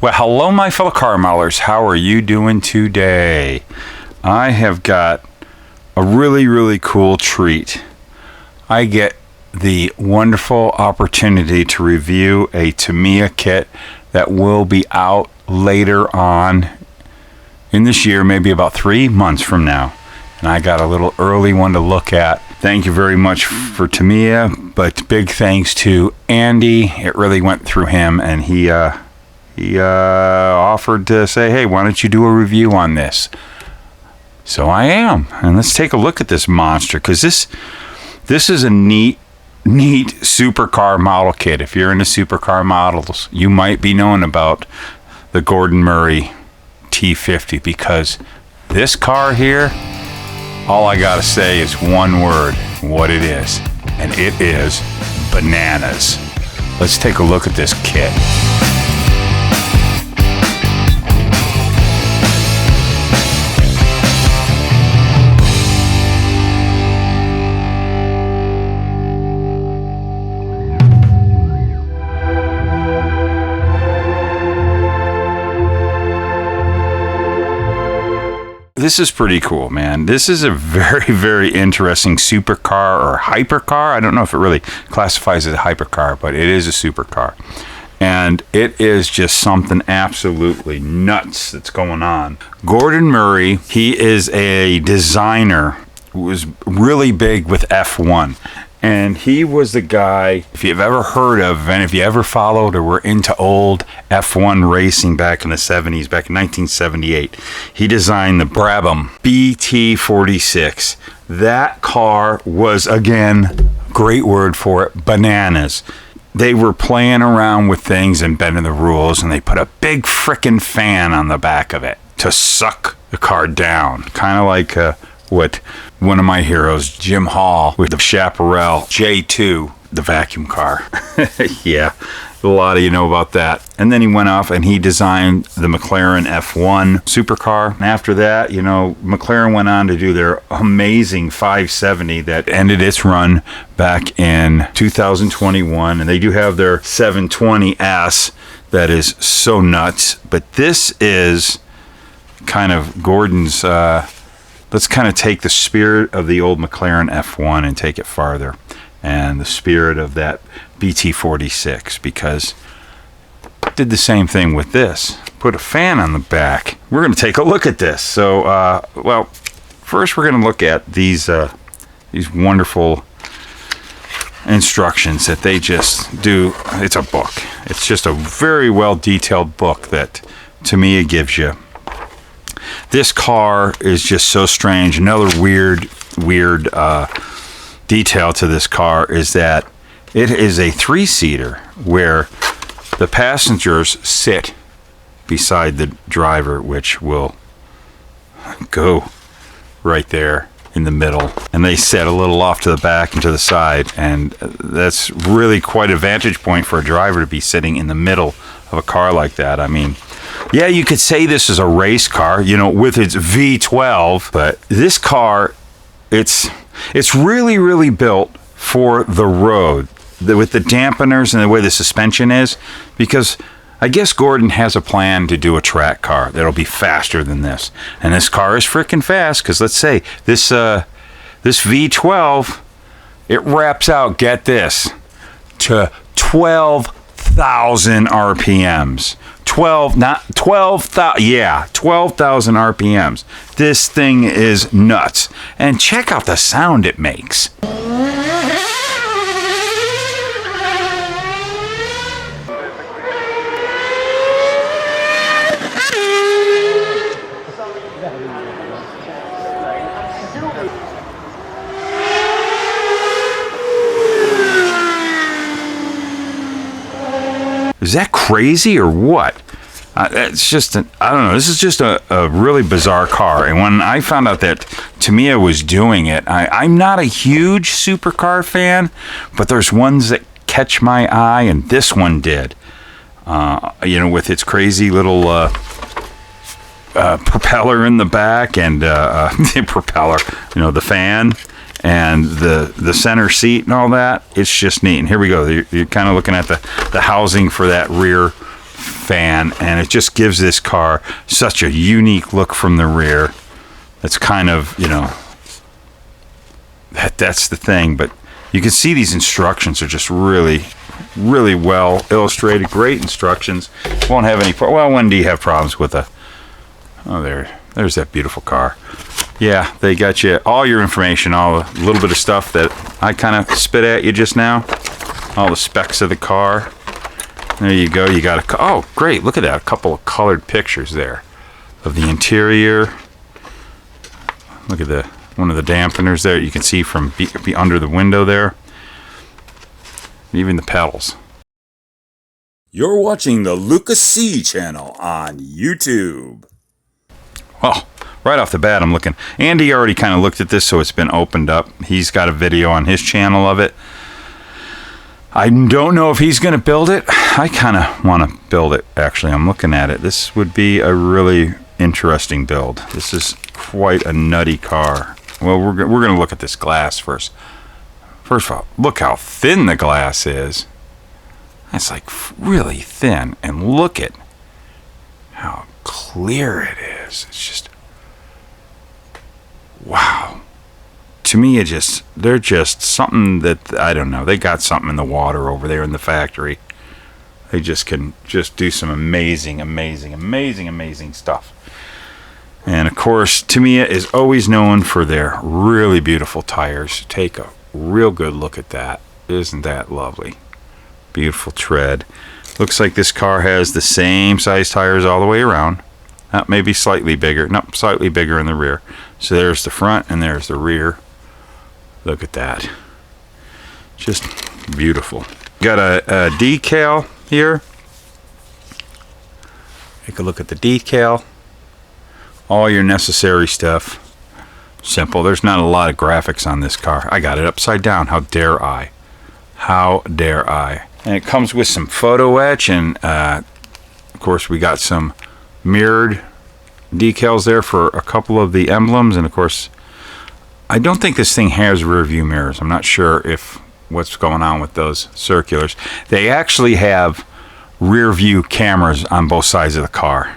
Well, hello, my fellow car modelers. How are you doing today? I have got a really, really cool treat. I get the wonderful opportunity to review a Tamiya kit that will be out later on in this year, maybe about 3 months from now. And I got a little early one to look at. Thank you very much for Tamiya, but big thanks to Andy. It really went through him, and he offered to say, hey, why don't you do a review on this? So I am. And let's take a look at this monster, because this is a neat supercar model kit. If you're into supercar models, you might be knowing about the Gordon Murray T50, because this car here, all I gotta say is one word, what it is, and it is bananas. Let's take a look at this kit. This is pretty cool, man. This is a very, very interesting supercar or hypercar. I don't know if it really classifies as a hypercar, but it is a supercar. And it is just something absolutely nuts that's going on. Gordon Murray, he is a designer who was really big with F1. And he was the guy, if you've ever heard of, and if you ever followed or were into old F1 racing back in the 70s, back in 1978, he designed the Brabham BT46. That car was, again, great word for it, bananas. They were playing around with things and bending the rules, and they put a big frickin' fan on the back of it to suck the car down. Kind of like what one of my heroes, Jim Hall, with the Chaparral J2, the vacuum car. Yeah, a lot of you know about that. And then he went off and he designed the McLaren F1 supercar. And after that, you know, McLaren went on to do their amazing 570 that ended its run back in 2021. And they do have their 720S that is so nuts. But this is kind of Gordon's... let's kind of take the spirit of the old McLaren F1 and take it farther, and the spirit of that BT46, because did the same thing with this. Put a fan on the back. We're going to take a look at this. So, well, first we're going to look at these wonderful instructions that they just do. It's a book. It's just a very well detailed book that Tamiya gives you. This car is just so strange. Another weird detail to this car is that it is a 3-seater where the passengers sit beside the driver, which will go right there in the middle, and they sit a little off to the back and to the side, and that's really quite a vantage point for a driver to be sitting in the middle of a car like that. I mean, yeah, you could say this is a race car, you know, with its V12, but this car, it's really, really built for the road, with the dampeners and the way the suspension is, because I guess Gordon has a plan to do a track car that'll be faster than this. And this car is freaking fast, because let's say this V12, it wraps out, get this, to 12,000 RPMs. 12,000 RPMs. This thing is nuts. And check out the sound it makes. Is that crazy or what? It's just, I don't know. This is just a really bizarre car. And when I found out that Tamiya was doing it, I'm not a huge supercar fan, but there's ones that catch my eye, and this one did. You know, with its crazy little propeller in the back, and the propeller, you know, the fan, and the center seat and all that. It's just neat. And here we go. You're kind of looking at the housing for that rear fan, and it just gives this car such a unique look from the rear. It's kind of, you know, that's the thing. But you can see these instructions are just really, really well illustrated. Great instructions. Won't have any, well, when do you have problems with a, oh, there's that beautiful car. Yeah, they got you all your information, all the little bit of stuff that I kind of spit at you just now. All the specs of the car. There you go. You got a, oh, great. Look at that. A couple of colored pictures there of the interior. Look at the one of the dampeners there. You can see from be under the window there. Even the pedals. You're watching the Luka C channel on YouTube. Well, right off the bat, I'm looking. Andy already kind of looked at this, so it's been opened up. He's got a video on his channel of it. I don't know if he's going to build it. I kind of want to build it, actually. I'm looking at it. This would be a really interesting build. This is quite a nutty car. Well, we're going to look at this glass first. First of all, look how thin the glass is. It's like really thin. And look at how clear it is. It's just, wow. To me, they're just something that, I don't know, they got something in the water over there in the factory. They just can just do some amazing stuff. And of course, Tamiya is always known for their really beautiful tires. Take a real good look at that. Isn't that lovely? Beautiful tread. Looks like this car has the same size tires all the way around. Maybe slightly bigger. No, slightly bigger in the rear. So there's the front and there's the rear. Look at that. Just beautiful. Got a decal here. Take a look at the decal. All your necessary stuff. Simple. There's not a lot of graphics on this car. I got it upside down. How dare I? How dare I? And it comes with some photo etch, and of course we got some mirrored decals there for a couple of the emblems. And of course, I don't think this thing has rear view mirrors. I'm not sure if what's going on with those circulars. They actually have rear view cameras on both sides of the car.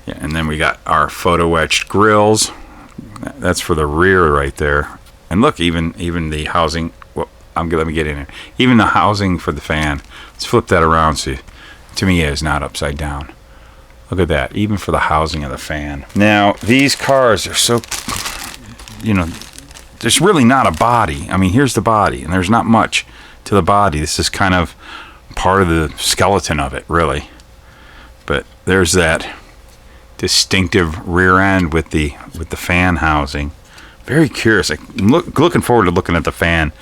Yeah, and then we got our photo etched grills. That's for the rear right there. And look, even the housing. Well, let me get in here. Even the housing for the fan. Let's flip that around so Tamiya is not upside down. Look at that. Even for the housing of the fan. Now these cars are so, you know, there's really not a body. I mean, here's the body, and there's not much to the body. This is kind of part of the skeleton of it, really. But there's that distinctive rear end with the fan housing. Very curious. I'm looking forward to looking at the fan.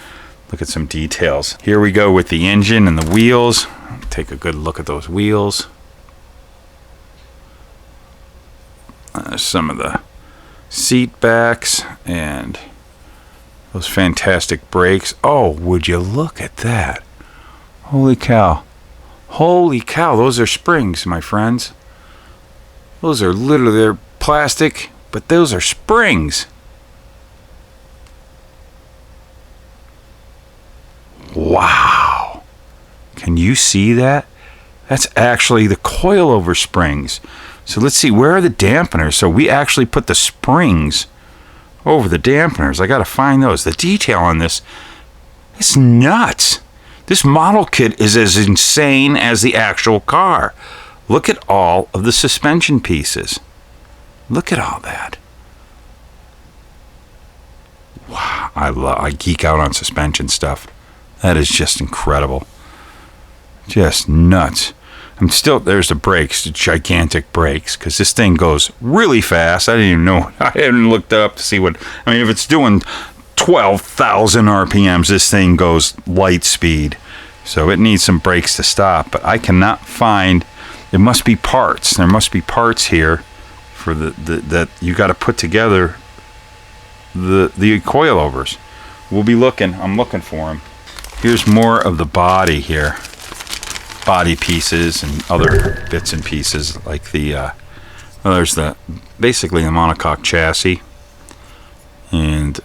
Look at some details. Here we go with the engine and the wheels. Take a good look at those wheels. Some of the seat backs and those fantastic brakes. Oh, would you look at that? Holy cow. Holy cow, those are springs, my friends. Those are literally, they're plastic, but those are springs. Wow. Can you see that? That's actually the coilover springs. So let's see, where are the dampeners? So we actually put the springs over the dampeners. I got to find those. The detail on this, it's nuts. This model kit is as insane as the actual car. Look at all of the suspension pieces. Look at all that. Wow, I geek out on suspension stuff. That is just incredible. Just nuts. There's the brakes, the gigantic brakes, because this thing goes really fast. I didn't even know. I hadn't looked up to see if it's doing 12,000 RPMs, this thing goes light speed. So it needs some brakes to stop, but I cannot find. It must be parts. There must be parts here for that you got to put together the coilovers. We'll be looking. I'm looking for them. Here's more of the body here. Body pieces and other bits and pieces like there's basically the monocoque chassis and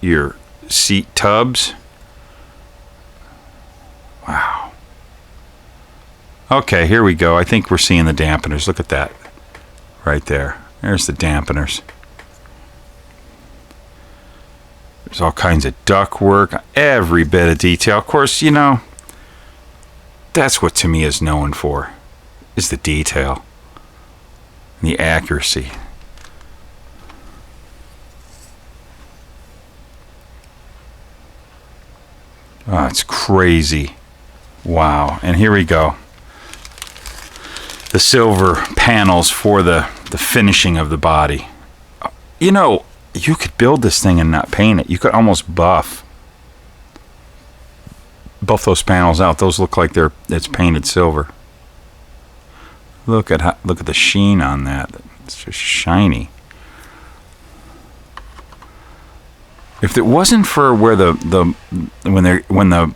your seat tubs. Wow. Okay, here we go. I think we're seeing the dampeners. Look at that. Right there. There's the dampeners. There's all kinds of duct work. Every bit of detail. Of course, you know, that's what Tamiya is known for. Is the detail. And the accuracy. Oh, it's crazy. Wow. And here we go. The silver panels for the finishing of the body. You know, you could build this thing and not paint it. You could almost buff those panels out. Those look like it's painted silver. Look at the sheen on that. It's just shiny. If it wasn't for where when the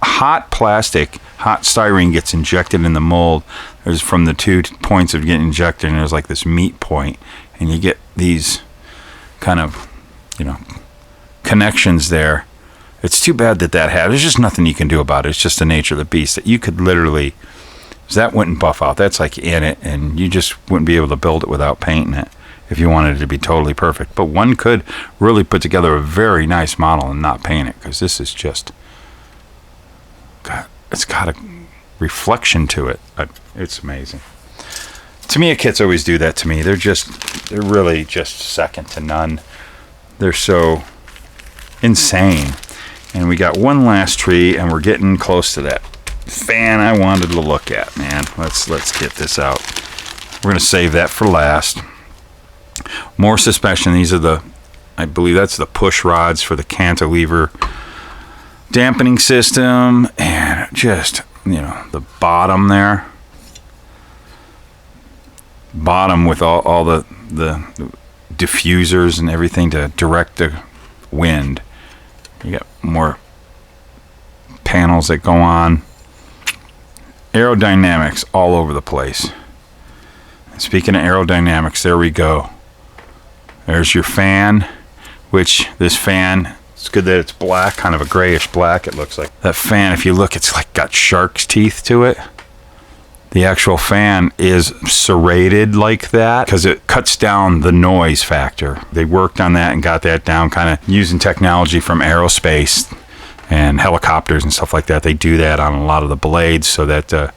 hot styrene gets injected in the mold, there's from the 2 points of getting injected, and there's like this meat point, and you get these kind of, you know, connections there. It's too bad that there's just nothing you can do about it. It's just the nature of the beast that you could literally, that wouldn't buff out. That's like in it, and you just wouldn't be able to build it without painting it if you wanted it to be totally perfect. But one could really put together a very nice model and not paint it, because this is just, it's got a reflection to it. It's amazing. Tamiya kits always do that to me. They're really just second to none. They're so insane. And we got one last tree, and we're getting close to that fan I wanted to look at, man. Let's get this out. We're going to save that for last. More suspension. These are I believe that's the push rods for the cantilever dampening system, and just, you know, the bottom there. Bottom with all the diffusers and everything to direct the wind. You got more panels that go on. Aerodynamics all over the place. Speaking of aerodynamics, there we go. There's your fan, which this fan, it's good that it's black, kind of a grayish black it looks like. That fan, if you look, it's like got shark's teeth to it. The actual fan is serrated like that because it cuts down the noise factor. They worked on that and got that down, kind of using technology from aerospace and helicopters and stuff like that. They do that on a lot of the blades so that,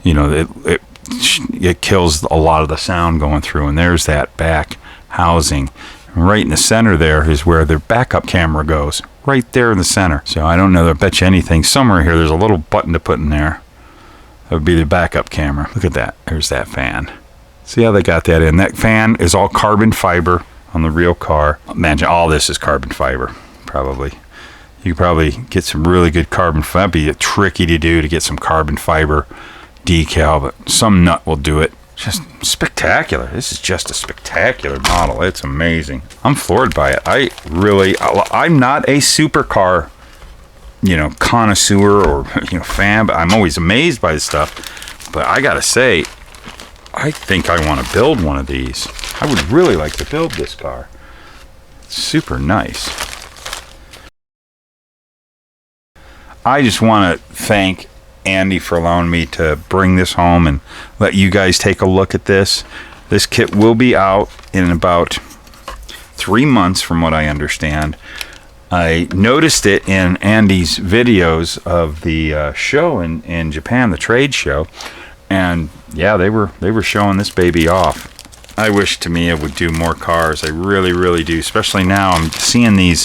you know, it kills a lot of the sound going through. And there's that back housing. Right in the center there is where their backup camera goes. Right there in the center. So I don't know, I bet you anything. Somewhere here there's a little button to put in there. That would be the backup camera. Look at that. There's that fan. See how they got that in? That fan is all carbon fiber on the real car. Imagine all this is carbon fiber, probably. You could probably get some really good carbon fiber. That'd be tricky to do to get some carbon fiber decal, but some nut will do it. Just spectacular. This is just a spectacular model. It's amazing. I'm floored by it. I'm not a supercar, you know, connoisseur or, you know, fan, but I'm always amazed by this stuff. But I gotta say, I think I want to build one of these. I would really like to build this car. It's super nice. I just want to thank Andy for allowing me to bring this home and let you guys take a look at this. This kit will be out in about 3 months from what I understand. I noticed it in Andy's videos of the show in Japan, the trade show, and yeah, they were showing this baby off. I wish Tamiya would do more cars. I really, really do. Especially now, I'm seeing the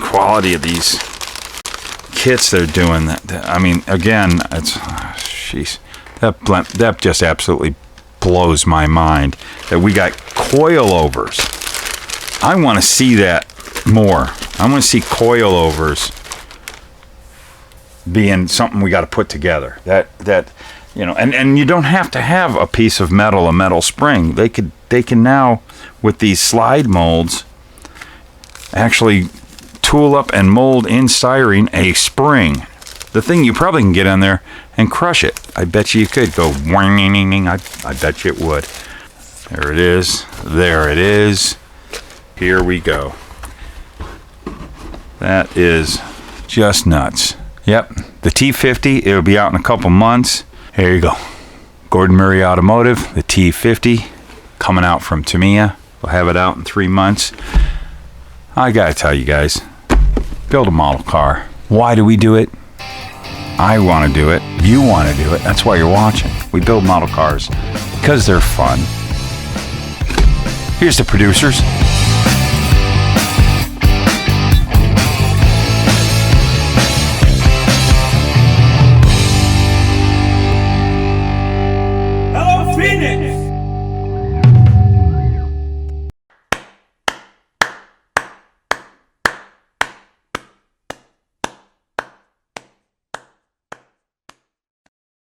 quality of these kits they're doing. I mean, again, that just absolutely blows my mind that we got coilovers. I want to see that more. I want to see coilovers being something we got to put together. That you know, and you don't have to have a piece of metal, a metal spring. They can now, with these slide molds, actually tool up and mold in styrene a spring. The thing you probably can get on there and crush it. I bet you could go wing. I bet you it would. There it is. There it is. Here we go. That is just nuts. Yep, the T50, it'll be out in a couple months. Here you go. Gordon Murray Automotive, the T50, coming out from Tamiya. We'll have it out in 3 months. I gotta tell you guys, build a model car. Why do we do it? I want to do it. You want to do it. That's why you're watching. We build model cars because they're fun. Here's the producers.